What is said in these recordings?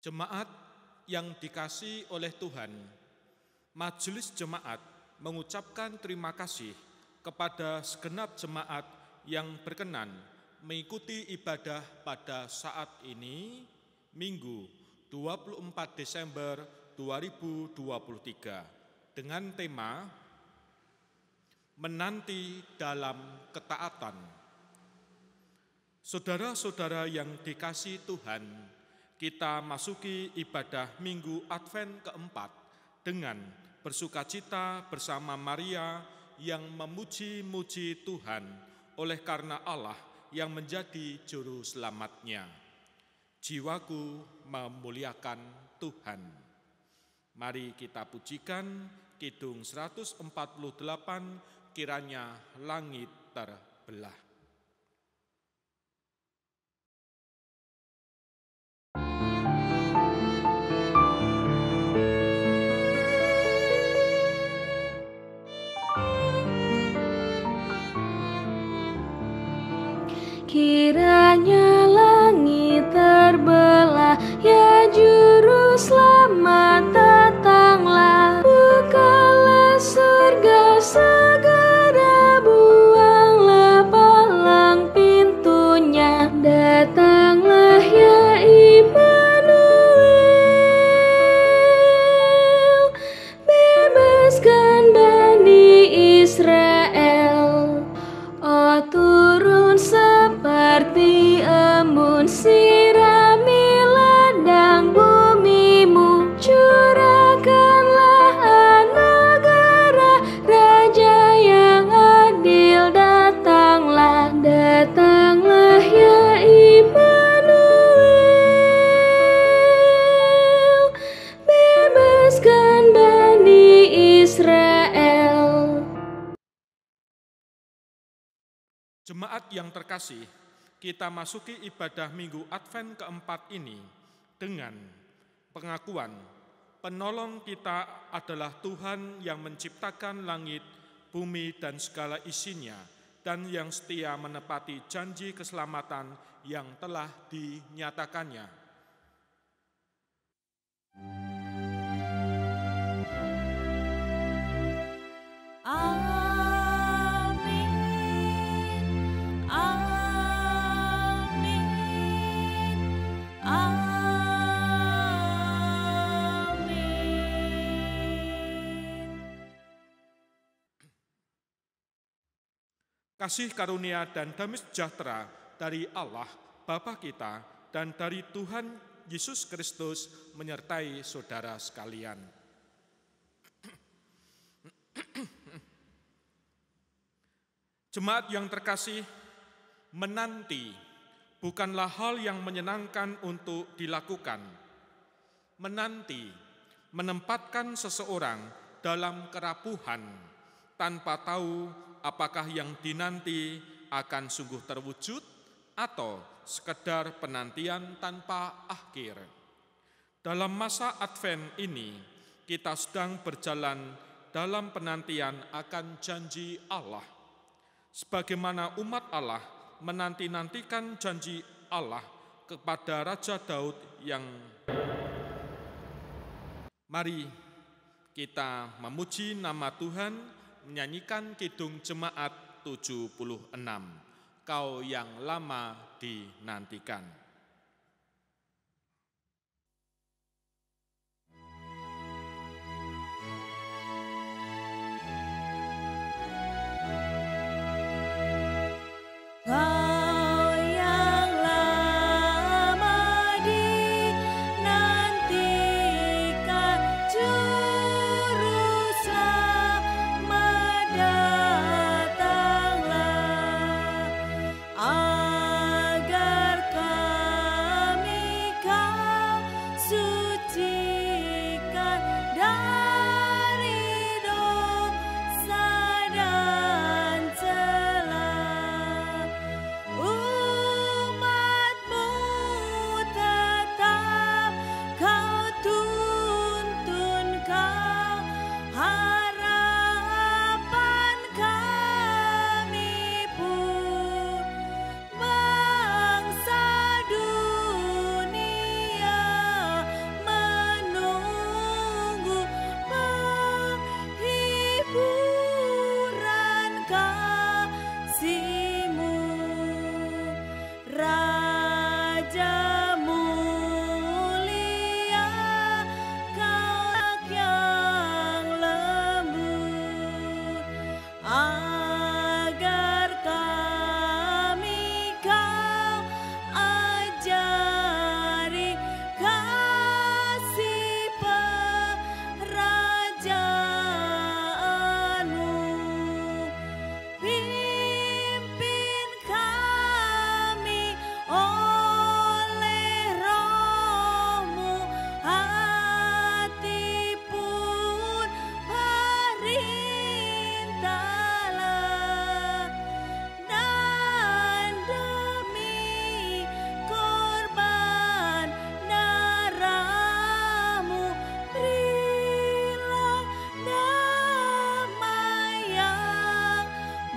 Jemaat yang dikasihi oleh Tuhan, Majelis Jemaat mengucapkan terima kasih kepada segenap jemaat yang berkenan mengikuti ibadah pada saat ini, Minggu 24 Desember 2023, dengan tema Menanti dalam Ketaatan. Saudara-saudara yang dikasihi Tuhan, kita masuki ibadah Minggu Advent keempat dengan bersukacita bersama Maria yang memuji-muji Tuhan oleh karena Allah yang menjadi juru selamatnya. Jiwaku memuliakan Tuhan. Mari kita pujikan Kidung 148, kiranya langit terbelah. Kiranya langit terbelah, ya juru selamat datanglah. Bukalah surga segera, buanglah palang pintunya. Datanglah ya Immanuel, bebaskan Bani Israel. Oh, turun seperti embun, sirami ladang bumimu. Curahkanlah anugerah, Raja yang adil datanglah. Datanglah ya Immanuel, bebaskan Bani Israel. Jemaat yang terkasih, kita masuki ibadah Minggu Advent keempat ini dengan pengakuan penolong kita adalah Tuhan yang menciptakan langit, bumi, dan segala isinya, dan yang setia menepati janji keselamatan yang telah dinyatakannya. Kasih karunia dan damai sejahtera dari Allah Bapa kita dan dari Tuhan Yesus Kristus menyertai saudara sekalian. Jemaat yang terkasih, menanti bukanlah hal yang menyenangkan untuk dilakukan. Menanti menempatkan seseorang dalam kerapuhan tanpa tahu apakah yang dinanti akan sungguh terwujud atau sekedar penantian tanpa akhir. Dalam masa Advent ini, kita sedang berjalan dalam penantian akan janji Allah. Sebagaimana umat Allah menanti-nantikan janji Allah kepada Raja Daud yang... Mari kita memuji nama Tuhan, menyanyikan Kidung Jemaat 76, Kau yang lama dinantikan. Agar kau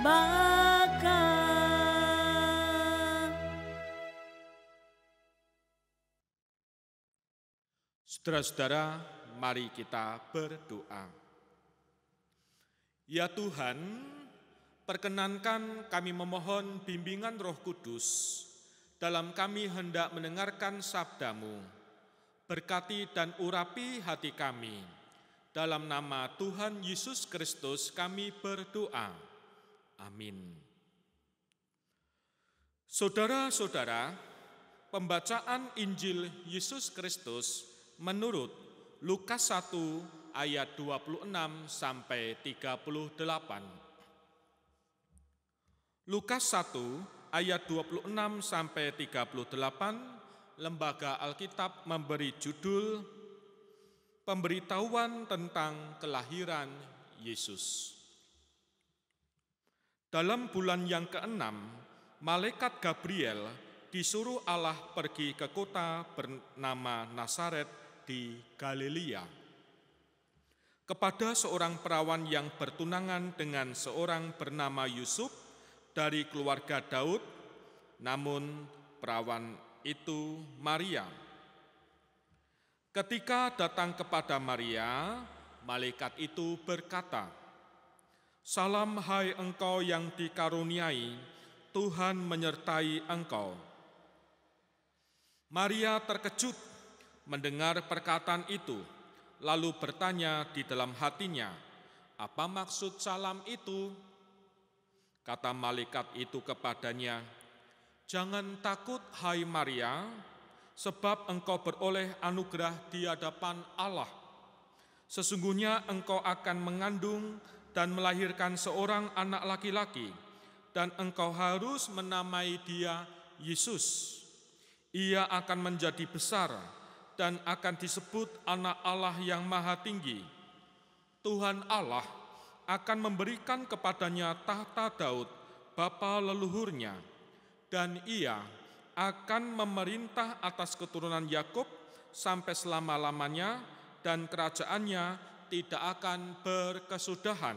baka. Saudara-saudara, mari kita berdoa. Ya Tuhan, perkenankan kami memohon bimbingan Roh Kudus dalam kami hendak mendengarkan sabda-Mu. Berkati dan urapi hati kami. Dalam nama Tuhan Yesus Kristus kami berdoa. Amin. Saudara-saudara, pembacaan Injil Yesus Kristus menurut Lukas 1 ayat 26 sampai 38. Lukas 1 ayat 26 sampai 38, Lembaga Alkitab memberi judul Pemberitahuan tentang kelahiran Yesus. Dalam bulan yang ke-6, malaikat Gabriel disuruh Allah pergi ke kota bernama Nazaret di Galilea, kepada seorang perawan yang bertunangan dengan seorang bernama Yusuf dari keluarga Daud, namun perawan itu Maria. Ketika datang kepada Maria, malaikat itu berkata, "Salam hai engkau yang dikaruniai, Tuhan menyertai engkau." Maria terkejut mendengar perkataan itu, lalu bertanya di dalam hatinya, "Apa maksud salam itu?" Kata malaikat itu kepadanya, "Jangan takut hai Maria, sebab engkau beroleh anugerah di hadapan Allah. Sesungguhnya engkau akan mengandung dan melahirkan seorang anak laki-laki, dan engkau harus menamai dia Yesus. Ia akan menjadi besar dan akan disebut Anak Allah yang Maha Tinggi. Tuhan Allah akan memberikan kepadanya tahta Daud, bapa leluhurnya, dan ia akan memerintah atas keturunan Yakub sampai selama-lamanya, dan kerajaannya tidak akan berkesudahan."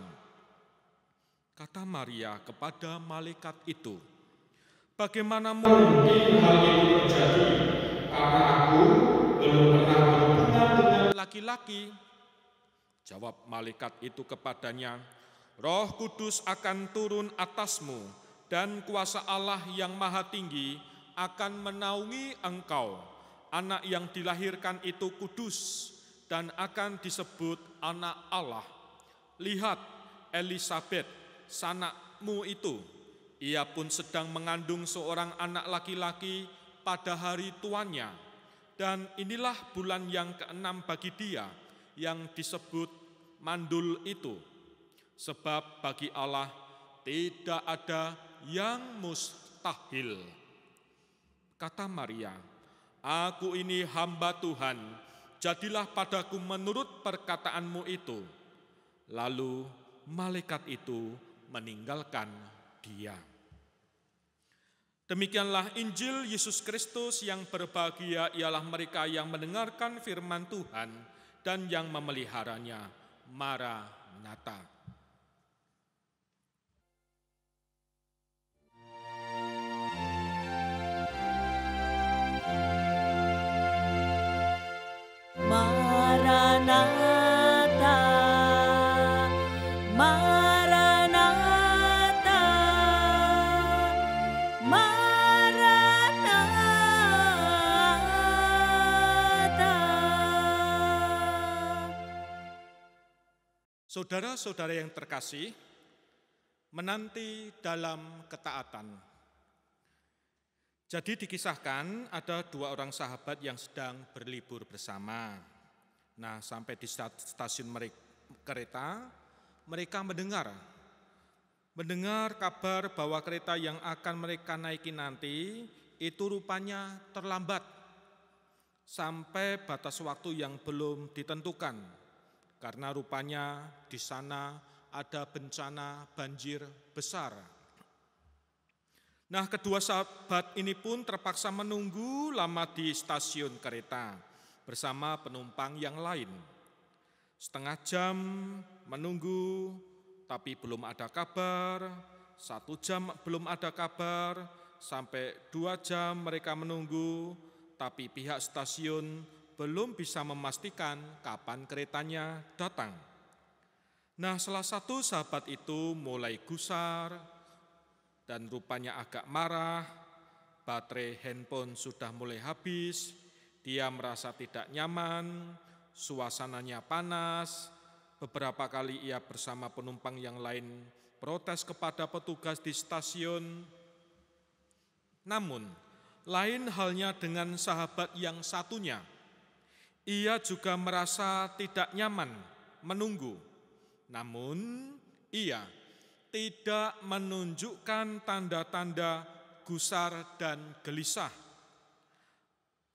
Kata Maria kepada malaikat itu, "Bagaimana mungkin hal itu terjadi, karena aku belum pernah berhubungan dengan laki-laki?" Jawab malaikat itu kepadanya, "Roh Kudus akan turun atasmu, dan kuasa Allah yang Maha Tinggi akan menaungi engkau. Anak yang dilahirkan itu kudus dan akan disebut Anak Allah. Lihat, Elisabet, sanakmu itu, ia pun sedang mengandung seorang anak laki-laki pada hari tuanya. Dan inilah bulan yang ke-6 bagi dia, yang disebut mandul itu. Sebab bagi Allah tidak ada yang mustahil." Kata Maria, "Aku ini hamba Tuhan, jadilah padaku menurut perkataanmu itu." Lalu malaikat itu meninggalkan dia. Demikianlah Injil Yesus Kristus. Yang berbahagia ialah mereka yang mendengarkan firman Tuhan dan yang memeliharanya. Maranatha. Maranatha, Maranatha, Maranatha. Saudara-saudara yang terkasih, menanti dalam ketaatan. Jadi dikisahkan ada dua orang sahabat yang sedang berlibur bersama. Nah, sampai di stasiun kereta, mereka mendengar kabar bahwa kereta yang akan mereka naiki nanti itu rupanya terlambat sampai batas waktu yang belum ditentukan, karena rupanya di sana ada bencana banjir besar. Nah, kedua sahabat ini pun terpaksa menunggu lama di stasiun kereta bersama penumpang yang lain. Setengah jam menunggu, tapi belum ada kabar, 1 jam belum ada kabar, sampai 2 jam mereka menunggu, tapi pihak stasiun belum bisa memastikan kapan keretanya datang. Nah, salah satu sahabat itu mulai gusar dan rupanya agak marah. Baterai handphone sudah mulai habis, dia merasa tidak nyaman, suasananya panas. Beberapa kali ia bersama penumpang yang lain protes kepada petugas di stasiun. Namun, lain halnya dengan sahabat yang satunya. Ia juga merasa tidak nyaman menunggu. Namun, ia tidak menunjukkan tanda-tanda gusar dan gelisah.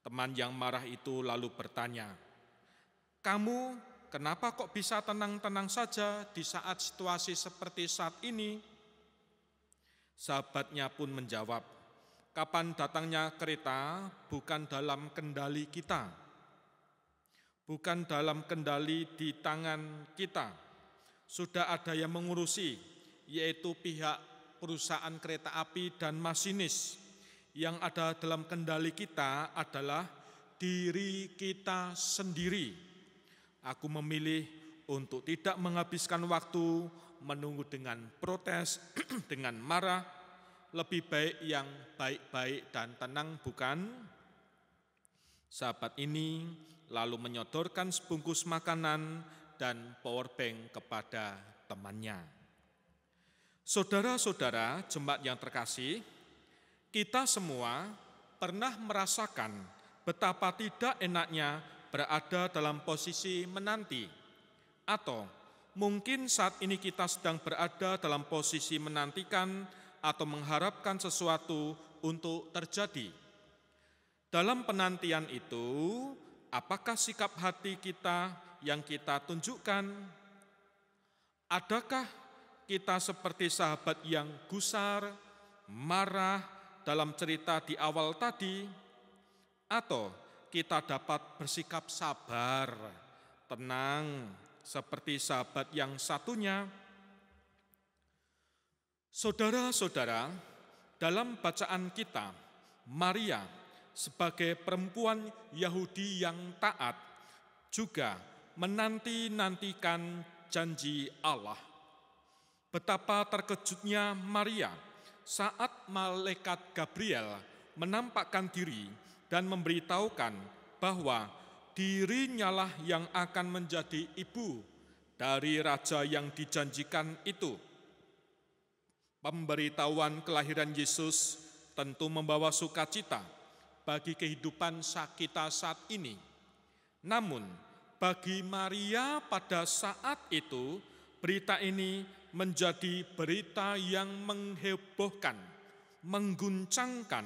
Teman yang marah itu lalu bertanya, "Kamu kenapa kok bisa tenang-tenang saja di saat situasi seperti saat ini?" Sahabatnya pun menjawab, "Kapan datangnya kereta bukan dalam kendali kita, bukan dalam kendali di tangan kita. Sudah ada yang mengurusi, yaitu pihak perusahaan kereta api dan masinis. Yang ada dalam kendali kita adalah diri kita sendiri. Aku memilih untuk tidak menghabiskan waktu menunggu dengan protes, dengan marah. Lebih baik yang baik-baik dan tenang, bukan?" Sahabat ini lalu menyodorkan sebungkus makanan dan powerbank kepada temannya. Saudara-saudara jemaat yang terkasih, kita semua pernah merasakan betapa tidak enaknya berada dalam posisi menanti, atau mungkin saat ini kita sedang berada dalam posisi menantikan atau mengharapkan sesuatu untuk terjadi. Dalam penantian itu, apakah sikap hati kita yang kita tunjukkan? Adakah kita seperti sahabat yang gusar, marah dalam cerita di awal tadi? Atau kita dapat bersikap sabar, tenang, seperti sahabat yang satunya? Saudara-saudara, dalam bacaan kita, Maria sebagai perempuan Yahudi yang taat juga menanti-nantikan janji Allah. Betapa terkejutnya Maria saat malaikat Gabriel menampakkan diri dan memberitahukan bahwa dirinya lah yang akan menjadi ibu dari raja yang dijanjikan itu. Pemberitahuan kelahiran Yesus tentu membawa sukacita bagi kehidupan kita saat ini. Namun, bagi Maria pada saat itu, berita ini menjadi berita yang menghebohkan, mengguncangkan,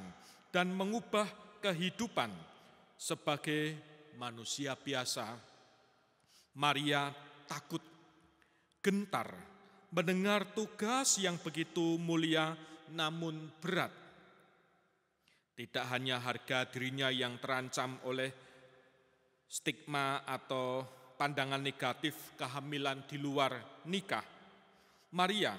dan mengubah kehidupan. Sebagai manusia biasa, Maria takut, gentar, mendengar tugas yang begitu mulia namun berat. Tidak hanya harga dirinya yang terancam oleh stigma atau pandangan negatif kehamilan di luar nikah, Maria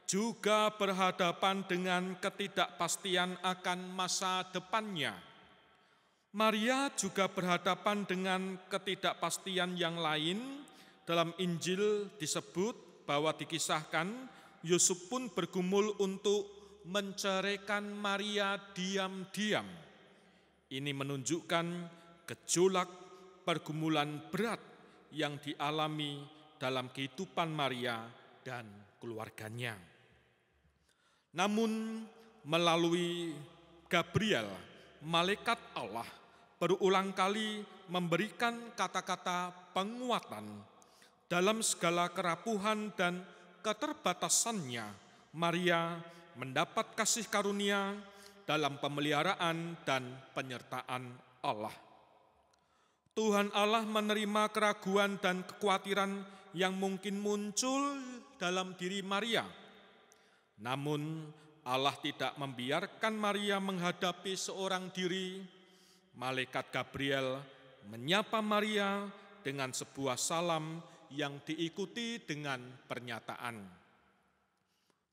juga berhadapan dengan ketidakpastian akan masa depannya. Maria juga berhadapan dengan ketidakpastian yang lain. Dalam Injil disebut bahwa dikisahkan Yusuf pun bergumul untuk menceraikan Maria diam-diam. Ini menunjukkan gejolak pergumulan berat yang dialami dalam kehidupan Maria dan keluarganya. Namun melalui Gabriel, malaikat Allah berulang kali memberikan kata-kata penguatan dalam segala kerapuhan dan keterbatasannya. Maria mendapat kasih karunia dalam pemeliharaan dan penyertaan Allah. Tuhan Allah menerima keraguan dan kekhawatiran yang mungkin muncul dalam diri Maria. Namun Allah tidak membiarkan Maria menghadapi seorang diri. Malaikat Gabriel menyapa Maria dengan sebuah salam yang diikuti dengan pernyataan,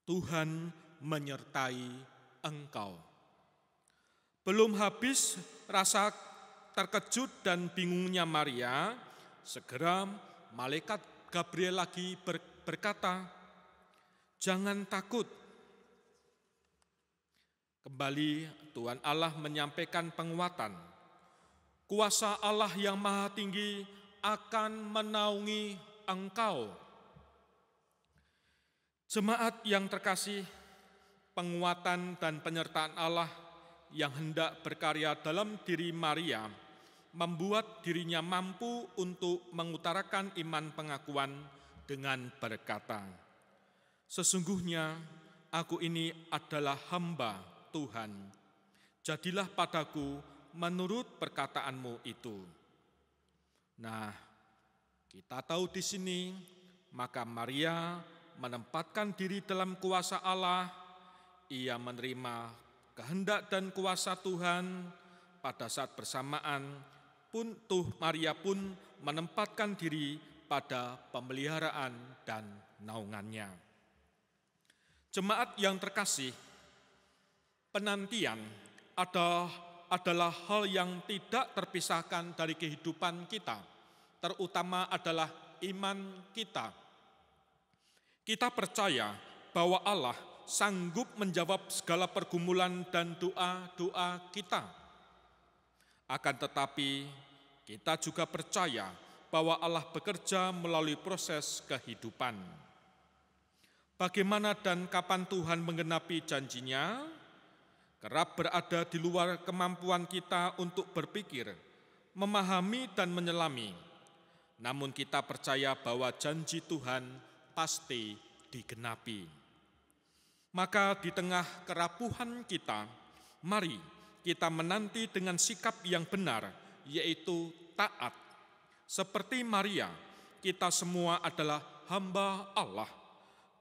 "Tuhan menyertai engkau. Belum habis rasa terkejut dan bingungnya Maria, segera malaikat Gabriel lagi berkata, "Jangan takut." Kembali Tuhan Allah menyampaikan penguatan. Kuasa Allah yang Maha Tinggi akan menaungi engkau. Jemaat yang terkasih, penguatan dan penyertaan Allah yang hendak berkarya dalam diri Maria membuat dirinya mampu untuk mengutarakan iman pengakuan dengan berkata, "Sesungguhnya aku ini adalah hamba Tuhan. Jadilah padaku menurut perkataanmu itu." Nah, kita tahu di sini, maka Maria menempatkan diri dalam kuasa Allah. Ia menerima kehendak dan kuasa Tuhan. Pada saat bersamaan pun Maria pun menempatkan diri pada pemeliharaan dan naungannya. Jemaat yang terkasih, penantian adalah hal yang tidak terpisahkan dari kehidupan kita, terutama adalah iman kita. Kita percaya bahwa Allah sanggup menjawab segala pergumulan dan doa-doa kita. Akan tetapi, kita juga percaya bahwa Allah bekerja melalui proses kehidupan. Bagaimana dan kapan Tuhan menggenapi janjinya, kerap berada di luar kemampuan kita untuk berpikir, memahami dan menyelami. Namun kita percaya bahwa janji Tuhan pasti digenapi. Maka di tengah kerapuhan kita, mari kita menanti dengan sikap yang benar, yaitu taat. Seperti Maria, kita semua adalah hamba Allah.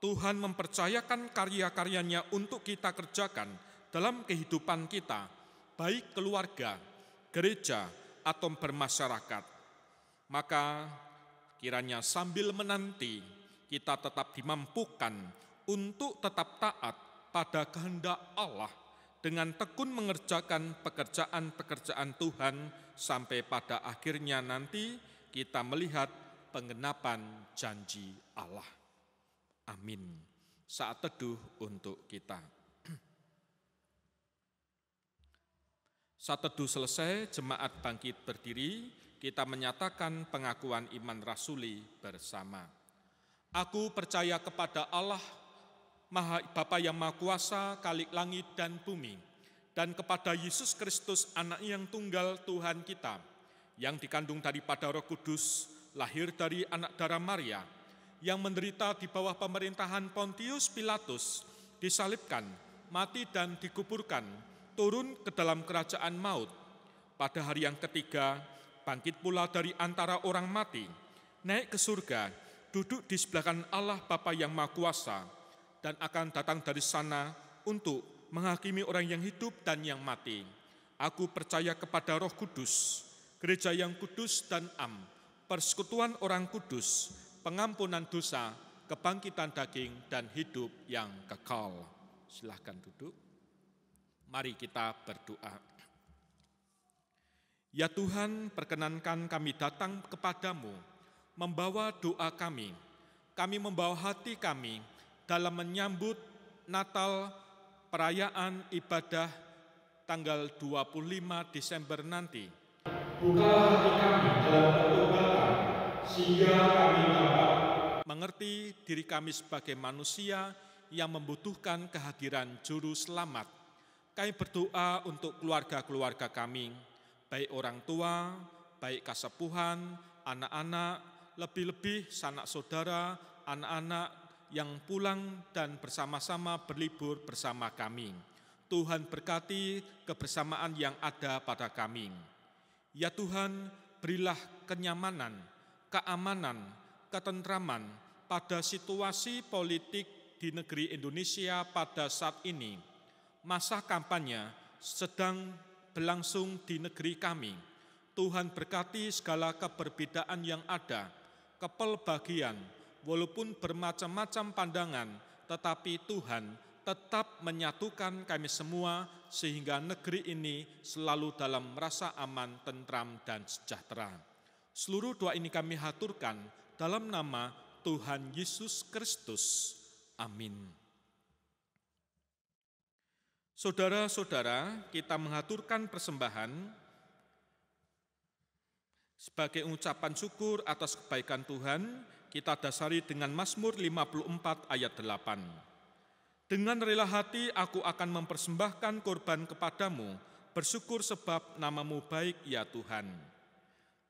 Tuhan mempercayakan karya-karyanya untuk kita kerjakan dalam kehidupan kita, baik keluarga, gereja, atau bermasyarakat. Maka kiranya sambil menanti, kita tetap dimampukan untuk tetap taat pada kehendak Allah dengan tekun mengerjakan pekerjaan-pekerjaan Tuhan sampai pada akhirnya nanti kita melihat penggenapan janji Allah. Amin. Saat teduh untuk kita. Saat teduh selesai, jemaat bangkit berdiri, kita menyatakan pengakuan iman rasuli bersama. Aku percaya kepada Allah, Bapa yang Maha Kuasa, Khalik langit dan bumi, dan kepada Yesus Kristus, Anak yang tunggal Tuhan kita, yang dikandung daripada Roh Kudus, lahir dari anak darah Maria, yang menderita di bawah pemerintahan Pontius Pilatus, disalibkan, mati dan dikuburkan, turun ke dalam kerajaan maut. Pada hari yang ketiga, bangkit pula dari antara orang mati, naik ke surga, duduk di sebelah kanan Allah Bapa yang Maha Kuasa, dan akan datang dari sana untuk menghakimi orang yang hidup dan yang mati. Aku percaya kepada Roh Kudus, gereja yang kudus dan am, persekutuan orang kudus, pengampunan dosa, kebangkitan daging, dan hidup yang kekal. Silahkan duduk. Mari kita berdoa. Ya Tuhan, perkenankan kami datang kepadamu, membawa doa kami. Kami membawa hati kami dalam menyambut Natal, perayaan ibadah tanggal 25 Desember nanti. Bukalah hati kami dalam pertobatan, sehingga kami dapat mengerti diri kami sebagai manusia yang membutuhkan kehadiran Juru Selamat. Kami berdoa untuk keluarga-keluarga kami, baik orang tua, baik kasepuhan, anak-anak, lebih-lebih sanak saudara, anak-anak yang pulang dan bersama-sama berlibur bersama kami. Tuhan berkati kebersamaan yang ada pada kami. Ya Tuhan, berilah kenyamanan, keamanan, ketentraman pada situasi politik di negeri Indonesia pada saat ini. Masa kampanye sedang berlangsung di negeri kami. Tuhan berkati segala keberbedaan yang ada, kepelbagian, walaupun bermacam-macam pandangan, tetapi Tuhan tetap menyatukan kami semua sehingga negeri ini selalu dalam rasa aman, tentram, dan sejahtera. Seluruh doa ini kami haturkan dalam nama Tuhan Yesus Kristus. Amin. Saudara-saudara, kita mengaturkan persembahan sebagai ucapan syukur atas kebaikan Tuhan. Kita dasari dengan Mazmur 54 ayat 8. Dengan rela hati aku akan mempersembahkan korban kepadamu, bersyukur sebab namamu baik ya Tuhan.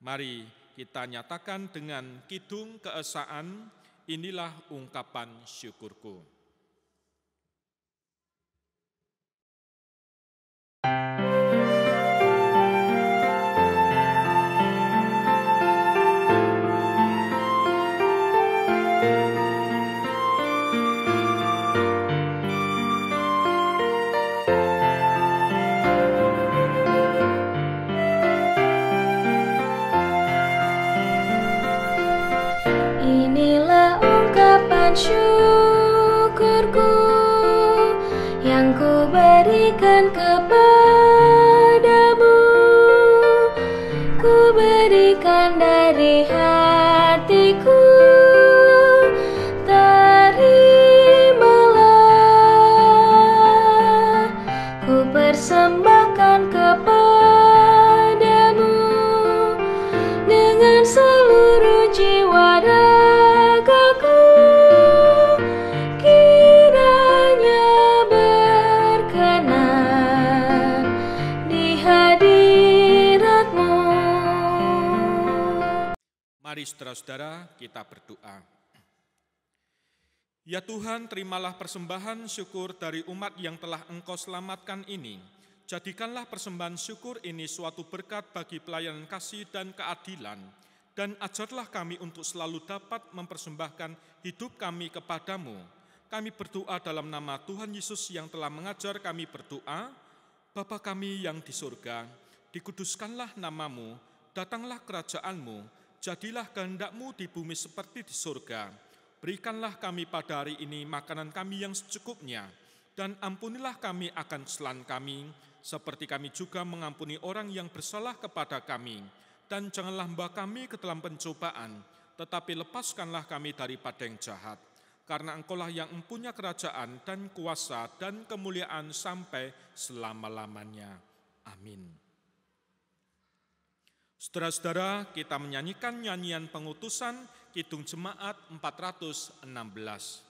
Mari kita nyatakan dengan kidung keesaan, inilah ungkapan syukurku. Syukurku yang ku berikan kepadamu, ku berikan dari hatiku, terimalah, ku persembahkan kepadamu dengan seluruh jiwa ragaku. Mari saudara-saudara kita berdoa. Ya Tuhan, terimalah persembahan syukur dari umat yang telah Engkau selamatkan ini. Jadikanlah persembahan syukur ini suatu berkat bagi pelayanan kasih dan keadilan, dan ajarlah kami untuk selalu dapat mempersembahkan hidup kami kepadamu. Kami berdoa dalam nama Tuhan Yesus yang telah mengajar kami berdoa. Bapa kami yang di surga, dikuduskanlah namamu, datanglah kerajaanmu, jadilah kehendak-Mu di bumi seperti di surga. Berikanlah kami pada hari ini makanan kami yang secukupnya, dan ampunilah kami akan kesalahan kami, seperti kami juga mengampuni orang yang bersalah kepada kami. Dan janganlah membawa kami ke dalam pencobaan, tetapi lepaskanlah kami daripada yang jahat. Karena Engkaulah yang mempunyai kerajaan dan kuasa dan kemuliaan sampai selama-lamanya. Amin. Saudara-saudara, kita menyanyikan nyanyian pengutusan Kidung Jemaat 416.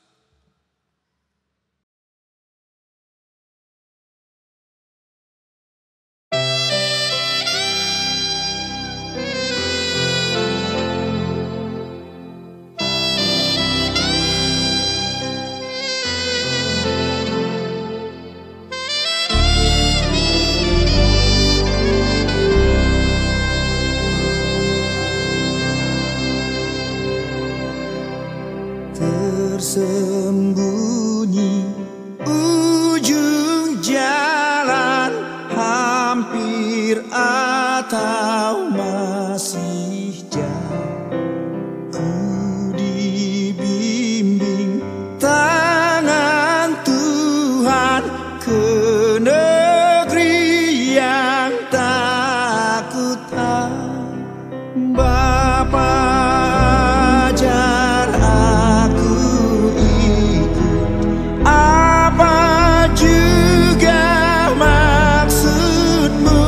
Tersembunyi ujung jalan, hampir atau masih jauh, ku dibimbing tangan Tuhan ke negeri yang tak ku tahu. Bapa ajar aku ikut apa juga maksud-Mu,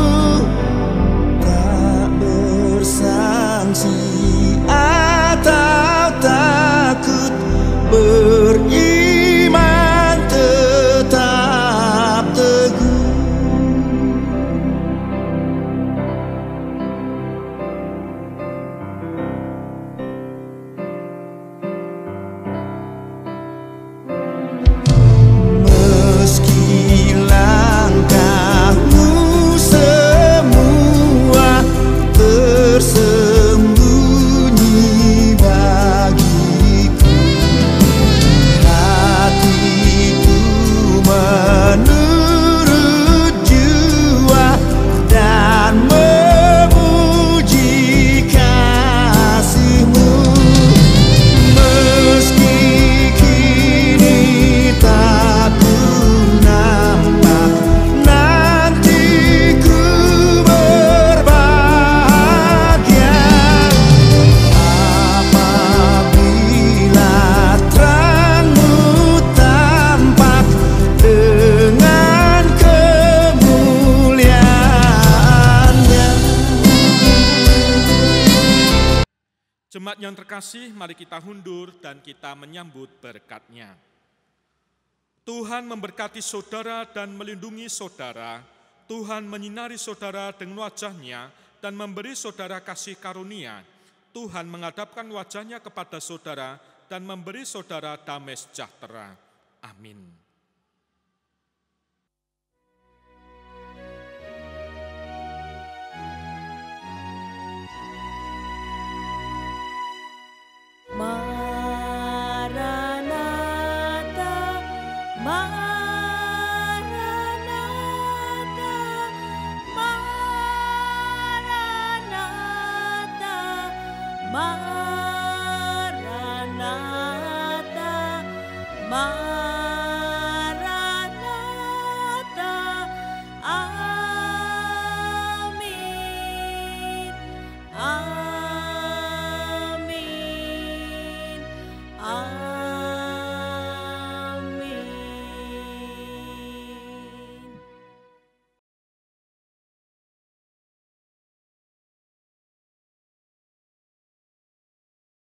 Jemaat yang terkasih, mari kita hundur dan kita menyambut berkat-Nya. Tuhan memberkati saudara dan melindungi saudara. Tuhan menyinari saudara dengan wajah-Nya dan memberi saudara kasih karunia. Tuhan menghadapkan wajah-Nya kepada saudara dan memberi saudara damai sejahtera. Amin. Maranatha, Maranatha, Maranatha, Maranatha, Maranatha.